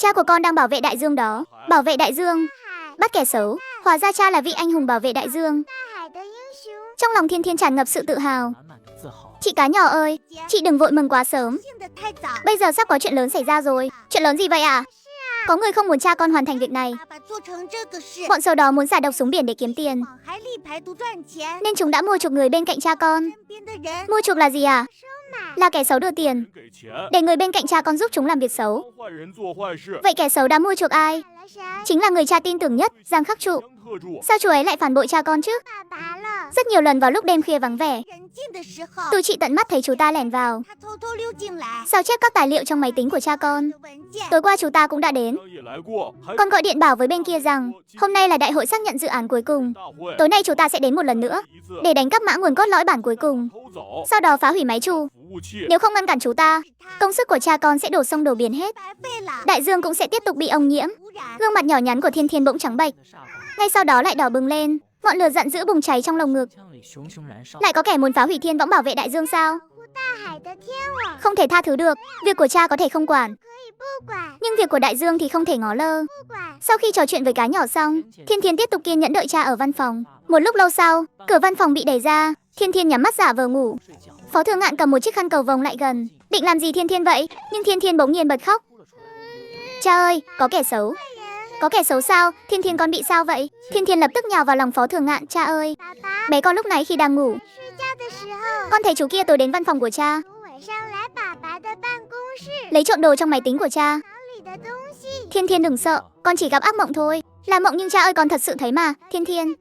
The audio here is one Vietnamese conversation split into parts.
Cha của con đang bảo vệ đại dương đó. Bảo vệ đại dương, bắt kẻ xấu. Hóa ra cha là vị anh hùng bảo vệ đại dương. Trong lòng Thiên Thiên tràn ngập sự tự hào. Chị cá nhỏ ơi, chị đừng vội mừng quá sớm. Bây giờ sắp có chuyện lớn xảy ra rồi. Chuyện lớn gì vậy à? Có người không muốn cha con hoàn thành việc này. Bọn sau đó muốn xả độc xuống biển để kiếm tiền, nên chúng đã mua chuộc người bên cạnh cha con. Mua chuộc là gì à? Là kẻ xấu đưa tiền để người bên cạnh cha con giúp chúng làm việc xấu. Vậy kẻ xấu đã mua chuộc ai? Chính là người cha tin tưởng nhất, Giang Khắc Trụ. Sao chú ấy lại phản bội cha con chứ? Rất nhiều lần vào lúc đêm khuya vắng vẻ, tụi chị tận mắt thấy chú ta lẻn vào, sao chép các tài liệu trong máy tính của cha con. Tối qua chú ta cũng đã đến. Con gọi điện bảo với bên kia rằng hôm nay là đại hội xác nhận dự án cuối cùng. Tối nay chú ta sẽ đến một lần nữa để đánh cắp mã nguồn cốt lõi bản cuối cùng, sau đó phá hủy máy chủ. Nếu không ngăn cản chú ta, công sức của cha con sẽ đổ sông đổ biển hết. Đại dương cũng sẽ tiếp tục bị ô nhiễm. Gương mặt nhỏ nhắn của Thiên Thiên bỗng trắng bệch, ngay sau đó lại đỏ bừng lên. Ngọn lửa giận dữ bùng cháy trong lồng ngực. Lại có kẻ muốn phá hủy thiên võng bảo vệ đại dương sao? Không thể tha thứ được. Việc của cha có thể không quản, nhưng việc của đại dương thì không thể ngó lơ. Sau khi trò chuyện với cá nhỏ xong, Thiên Thiên tiếp tục kiên nhẫn đợi cha ở văn phòng. Một lúc lâu sau, cửa văn phòng bị đẩy ra. Thiên Thiên nhắm mắt giả vờ ngủ. Phó Thường Ngạn cầm một chiếc khăn cầu vồng lại gần, định làm gì Thiên Thiên vậy, nhưng Thiên Thiên bỗng nhiên bật khóc. Cha ơi, có kẻ xấu. Có kẻ xấu sao? Thiên Thiên con bị sao vậy? Thiên Thiên lập tức nhào vào lòng Phó Thường Ngạn. Cha ơi, bé con lúc nãy khi đang ngủ, con thấy chú kia tối đến văn phòng của cha, lấy trộm đồ trong máy tính của cha. Thiên Thiên đừng sợ, con chỉ gặp ác mộng thôi. Là mộng nhưng cha ơi, con thật sự thấy mà. Thiên Thiên,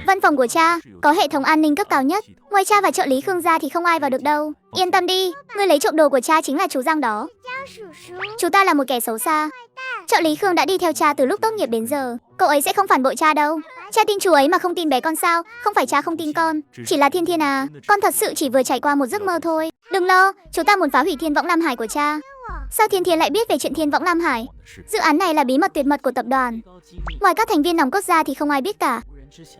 văn phòng của cha có hệ thống an ninh cấp cao nhất. Ngoài cha và trợ lý Khương ra thì không ai vào được đâu. Yên tâm đi, người lấy trộm đồ của cha chính là chú Giang đó. Chú ta là một kẻ xấu xa. Trợ lý Khương đã đi theo cha từ lúc tốt nghiệp đến giờ. Cậu ấy sẽ không phản bội cha đâu. Cha tin chú ấy mà không tin bé con sao? Không phải cha không tin con, chỉ là Thiên Thiên à, con thật sự chỉ vừa trải qua một giấc mơ thôi. Đừng lo, chú ta muốn phá hủy Thiên Võng Lam Hải của cha. Sao Thiên Thiên lại biết về chuyện Thiên Võng Lam Hải? Dự án này là bí mật tuyệt mật của tập đoàn. Ngoài các thành viên nòng cốt ra thì không ai biết cả.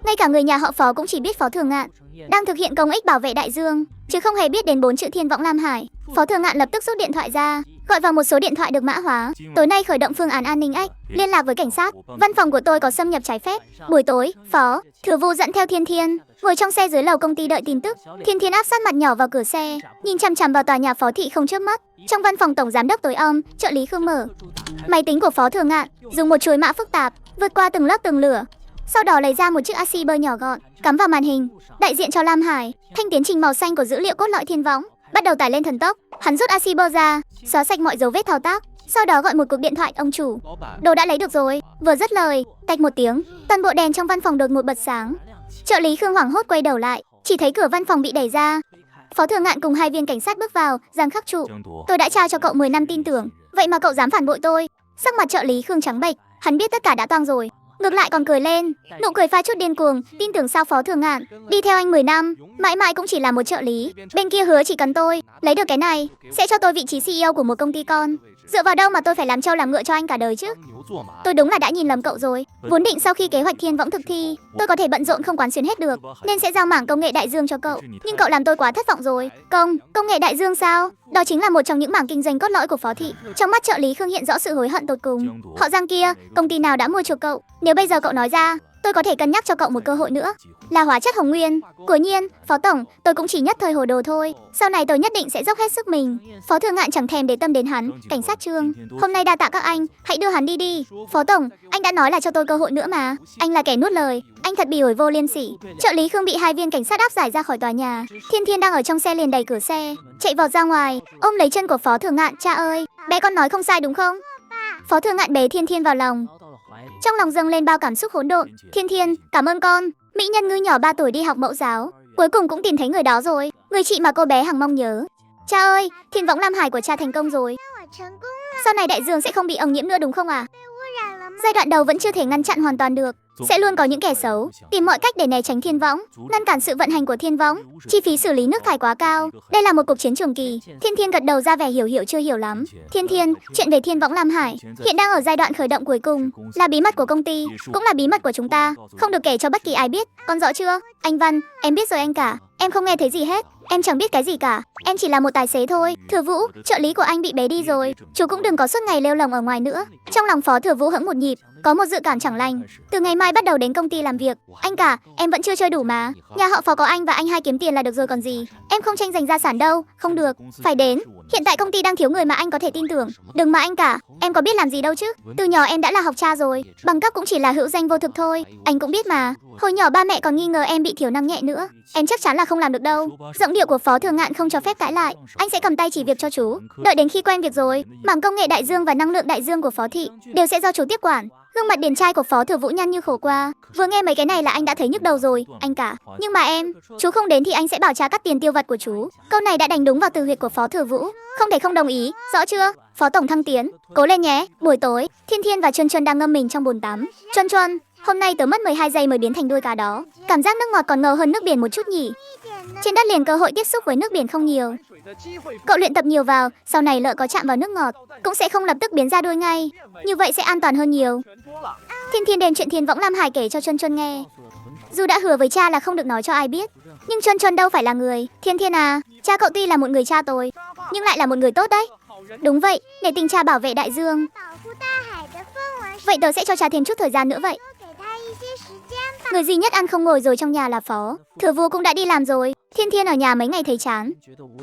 Ngay cả người nhà họ Phó cũng chỉ biết Phó Thường Ngạn đang thực hiện công ích bảo vệ đại dương, chứ không hề biết đến 4 chữ Thiên Võng Lam Hải. Phó Thường Ngạn lập tức rút điện thoại ra, gọi vào một số điện thoại được mã hóa. Tối nay khởi động phương án an ninh ách, liên lạc với cảnh sát. Văn phòng của tôi có xâm nhập trái phép. Buổi tối, Phó Thừa Vu dẫn theo Thiên Thiên ngồi trong xe dưới lầu công ty đợi tin tức. Thiên Thiên áp sát mặt nhỏ vào cửa xe, nhìn chằm chằm vào tòa nhà Phó thị không chớp mắt. Trong văn phòng tổng giám đốc tối om, trợ lý Khương mở máy tính của Phó Thường Ngạn, dùng một chuỗi mã phức tạp vượt qua từng lớp từng lửa, sau đó lấy ra một chiếc AC bơ nhỏ gọn, cắm vào màn hình, đại diện cho Lam Hải. Thanh tiến trình màu xanh của dữ liệu cốt lõi Thiên Võng bắt đầu tải lên thần tốc. Hắn rút AC bơ ra, xóa sạch mọi dấu vết thao tác, sau đó gọi một cuộc điện thoại. Ông chủ, đồ đã lấy được rồi. Vừa dứt lời, tạch một tiếng, toàn bộ đèn trong văn phòng đột ngột bật sáng. Trợ lý Khương hoảng hốt quay đầu lại, chỉ thấy cửa văn phòng bị đẩy ra. Phó Thường Ngạn cùng 2 viên cảnh sát bước vào. Giang Khắc Trụ, tôi đã trao cho cậu 10 năm tin tưởng, vậy mà cậu dám phản bội tôi. Sắc mặt trợ lý Khương trắng bệch, hắn biết tất cả đã toang rồi, ngược lại còn cười lên, nụ cười pha chút điên cuồng. Tin tưởng sao Phó Thường Ngạn? Đi theo anh 10 năm, mãi mãi cũng chỉ là một trợ lý. Bên kia hứa chỉ cần tôi lấy được cái này, sẽ cho tôi vị trí CEO của một công ty con. Dựa vào đâu mà tôi phải làm trâu làm ngựa cho anh cả đời chứ? Tôi đúng là đã nhìn lầm cậu rồi. Vốn định sau khi kế hoạch Thiên Võng thực thi, tôi có thể bận rộn không quán xuyến hết được, nên sẽ giao mảng công nghệ đại dương cho cậu. Nhưng cậu làm tôi quá thất vọng rồi. Công nghệ đại dương sao? Đó chính là một trong những mảng kinh doanh cốt lõi của Phó thị. Trong mắt trợ lý Khương hiện rõ sự hối hận tột cùng. Họ Giang kia, công ty nào đã mua chuộc cậu? Nếu bây giờ cậu nói ra, tôi có thể cân nhắc cho cậu một cơ hội nữa. Là hóa chất Hồng Nguyên. Cố nhiên, Phó tổng, tôi cũng chỉ nhất thời hồ đồ thôi. Sau này tôi nhất định sẽ dốc hết sức mình. Phó Thường Ngạn chẳng thèm để tâm đến hắn. Cảnh sát Trương, hôm nay đa tạ các anh, hãy đưa hắn đi đi. Phó tổng, anh đã nói là cho tôi cơ hội nữa mà. Anh là kẻ nuốt lời, anh thật bỉ ổi vô liêm sỉ. Trợ lý Khương bị 2 viên cảnh sát áp giải ra khỏi tòa nhà. Thiên Thiên đang ở trong xe liền đẩy cửa xe, chạy vọt ra ngoài, ôm lấy chân của Phó Thường Ngạn. Cha ơi, bé con nói không sai đúng không? Phó Thường Ngạn bế Thiên Thiên vào lòng, trong lòng dâng lên bao cảm xúc hỗn độn. Thiên Thiên, cảm ơn con. Mỹ nhân ngư nhỏ 3 tuổi đi học mẫu giáo, cuối cùng cũng tìm thấy người đó rồi, người chị mà cô bé hằng mong nhớ. Cha ơi, Thiên Võng Lam Hải của cha thành công rồi. Sau này đại dương sẽ không bị ô nhiễm nữa đúng không à? Giai đoạn đầu vẫn chưa thể ngăn chặn hoàn toàn được, sẽ luôn có những kẻ xấu tìm mọi cách để né tránh Thiên Võng, ngăn cản sự vận hành của Thiên Võng. Chi phí xử lý nước thải quá cao, đây là một cuộc chiến trường kỳ. Thiên Thiên gật đầu ra vẻ hiểu chưa hiểu lắm. Thiên Thiên, chuyện về Thiên Võng Lam Hải hiện đang ở giai đoạn khởi động cuối cùng, là bí mật của công ty, cũng là bí mật của chúng ta, không được kể cho bất kỳ ai biết. Con rõ chưa? Anh Văn, em biết rồi anh cả. Em không nghe thấy gì hết. Em chẳng biết cái gì cả. Em chỉ là một tài xế thôi. Thừa Vũ, trợ lý của anh bị bé đi rồi. Chú cũng đừng có suốt ngày lêu lồng ở ngoài nữa. Trong lòng Phó Thừa Vũ hững một nhịp, có một dự cảm chẳng lành. Từ ngày mai bắt đầu đến công ty làm việc. Anh cả, em vẫn chưa chơi đủ mà. Nhà họ Phó có anh và anh hai kiếm tiền là được rồi còn gì. Em không tranh giành gia sản đâu. Không được, phải đến. Hiện tại công ty đang thiếu người mà anh có thể tin tưởng. Đừng mà anh cả, em có biết làm gì đâu chứ. Từ nhỏ em đã là học cha rồi. Bằng cấp cũng chỉ là hữu danh vô thực thôi. Anh cũng biết mà. Hồi nhỏ ba mẹ còn nghi ngờ em bị thiểu năng nhẹ nữa. Em chắc chắn là không làm được đâu. Giọng điệu của Phó Thường Ngạn không cho phép cãi lại. Anh sẽ cầm tay chỉ việc cho chú. Đợi đến khi quen việc rồi, mảng công nghệ đại dương và năng lượng đại dương của Phó Thị đều sẽ do chú tiếp quản. Gương mặt điển trai của Phó Thừa Vũ nhăn như khổ qua. Vừa nghe mấy cái này là anh đã thấy nhức đầu rồi. Anh cả, nhưng mà em, chú không đến thì anh sẽ bảo cha cắt tiền tiêu vặt của chú. Câu này đã đánh đúng vào từ huyệt của Phó Thừa Vũ. Không thể không đồng ý, rõ chưa? Phó tổng thăng tiến, cố lên nhé. Buổi tối, Thiên Thiên và Chuân Chuân đang ngâm mình trong bồn tắm. Chuân Chuân, hôm nay tớ mất 12 giây mới biến thành đuôi cá đó. Cảm giác nước ngọt còn ngầu hơn nước biển một chút nhỉ. Trên đất liền cơ hội tiếp xúc với nước biển không nhiều. Cậu luyện tập nhiều vào, sau này lỡ có chạm vào nước ngọt cũng sẽ không lập tức biến ra đuôi ngay. Như vậy sẽ an toàn hơn nhiều. Thiên Thiên đem chuyện Thiên Võng Lam Hải kể cho Chuân Chuân nghe. Dù đã hứa với cha là không được nói cho ai biết, nhưng Chuân Chuân đâu phải là người. Thiên Thiên à, cha cậu tuy là một người cha tồi, nhưng lại là một người tốt đấy. Đúng vậy, để tình cha bảo vệ đại dương. Vậy tớ sẽ cho cha thêm chút thời gian nữa vậy. Người duy nhất ăn không ngồi rồi trong nhà là Phó Thừa Vũ cũng đã đi làm rồi. Thiên Thiên ở nhà mấy ngày thấy chán,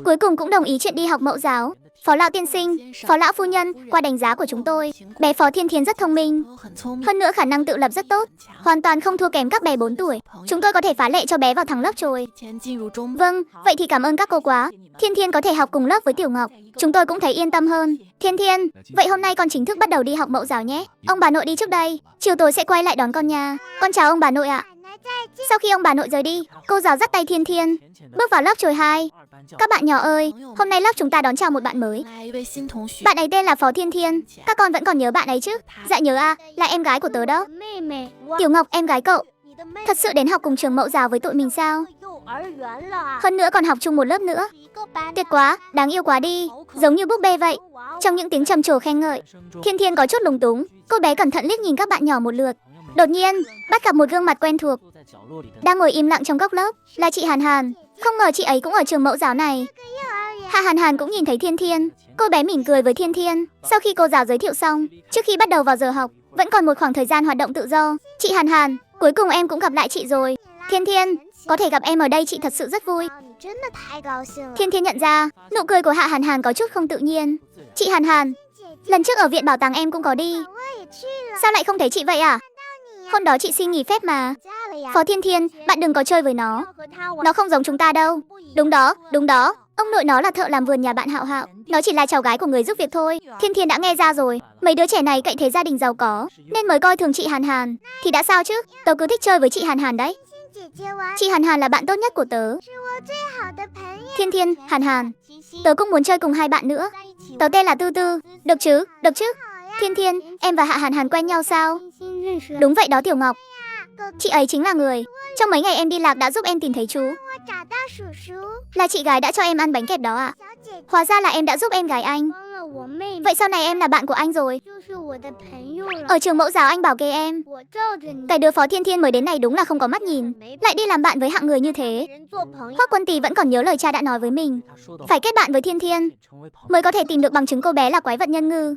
cuối cùng cũng đồng ý chuyện đi học mẫu giáo. Phó lão tiên sinh, Phó lão phu nhân, qua đánh giá của chúng tôi, bé Phó Thiên Thiên rất thông minh, hơn nữa khả năng tự lập rất tốt, hoàn toàn không thua kém các bé 4 tuổi. Chúng tôi có thể phá lệ cho bé vào thẳng lớp rồi. Vâng, vậy thì cảm ơn các cô quá. Thiên Thiên có thể học cùng lớp với Tiểu Ngọc, chúng tôi cũng thấy yên tâm hơn. Thiên Thiên, vậy hôm nay con chính thức bắt đầu đi học mẫu giáo nhé. Ông bà nội đi trước đây, chiều tối sẽ quay lại đón con nha. Con chào ông bà nội ạ. Sau khi ông bà nội rời đi, cô giáo dắt tay Thiên Thiên bước vào lớp trồi 2. Các bạn nhỏ ơi, hôm nay lớp chúng ta đón chào một bạn mới. Bạn ấy tên là Phó Thiên Thiên. Các con vẫn còn nhớ bạn ấy chứ? Dạ nhớ à, là em gái của tớ đó. Tiểu Ngọc, em gái cậu thật sự đến học cùng trường mẫu giáo với tụi mình sao? Hơn nữa còn học chung một lớp nữa. Tuyệt quá, đáng yêu quá đi, giống như búp bê vậy. Trong những tiếng trầm trồ khen ngợi, Thiên Thiên có chút lúng túng. Cô bé cẩn thận liếc nhìn các bạn nhỏ một lượt. Đột nhiên, bắt gặp một gương mặt quen thuộc đang ngồi im lặng trong góc lớp, là chị Hàn Hàn. Không ngờ chị ấy cũng ở trường mẫu giáo này. Hạ Hàn Hàn cũng nhìn thấy Thiên Thiên. Cô bé mỉm cười với Thiên Thiên. Sau khi cô giáo giới thiệu xong, trước khi bắt đầu vào giờ học, vẫn còn một khoảng thời gian hoạt động tự do. Chị Hàn Hàn, cuối cùng em cũng gặp lại chị rồi. Thiên Thiên, có thể gặp em ở đây chị thật sự rất vui. Thiên Thiên nhận ra, nụ cười của Hạ Hàn Hàn có chút không tự nhiên. Chị Hàn Hàn, lần trước ở viện bảo tàng em cũng có đi. Sao lại không thấy chị vậy à? Hôm đó chị xin nghỉ phép mà. Phó Thiên Thiên, bạn đừng có chơi với nó. Nó không giống chúng ta đâu. Đúng đó, đúng đó. Ông nội nó là thợ làm vườn nhà bạn Hạo Hạo. Nó chỉ là cháu gái của người giúp việc thôi. Thiên Thiên đã nghe ra rồi. Mấy đứa trẻ này cậy thế gia đình giàu có, nên mới coi thường chị Hàn Hàn. Thì đã sao chứ, tớ cứ thích chơi với chị Hàn Hàn đấy. Chị Hàn Hàn là bạn tốt nhất của tớ. Thiên Thiên, Hàn Hàn, tớ cũng muốn chơi cùng hai bạn nữa. Tớ tên là Tư Tư. Được chứ, được chứ. Thiên Thiên, em và Hạ Hàn Hàn quen nhau sao? Đúng vậy đó Tiểu Ngọc. Chị ấy chính là người trong mấy ngày em đi lạc đã giúp em tìm thấy chú. Là chị gái đã cho em ăn bánh kẹp đó ạ. Hóa ra là em đã giúp em gái anh. Vậy sau này em là bạn của anh rồi. Ở trường mẫu giáo anh bảo kê em. Cái đứa Phó Thiên Thiên mới đến này đúng là không có mắt nhìn, lại đi làm bạn với hạng người như thế. Hoắc Quân Tý vẫn còn nhớ lời cha đã nói với mình, phải kết bạn với Thiên Thiên mới có thể tìm được bằng chứng cô bé là quái vật nhân ngư.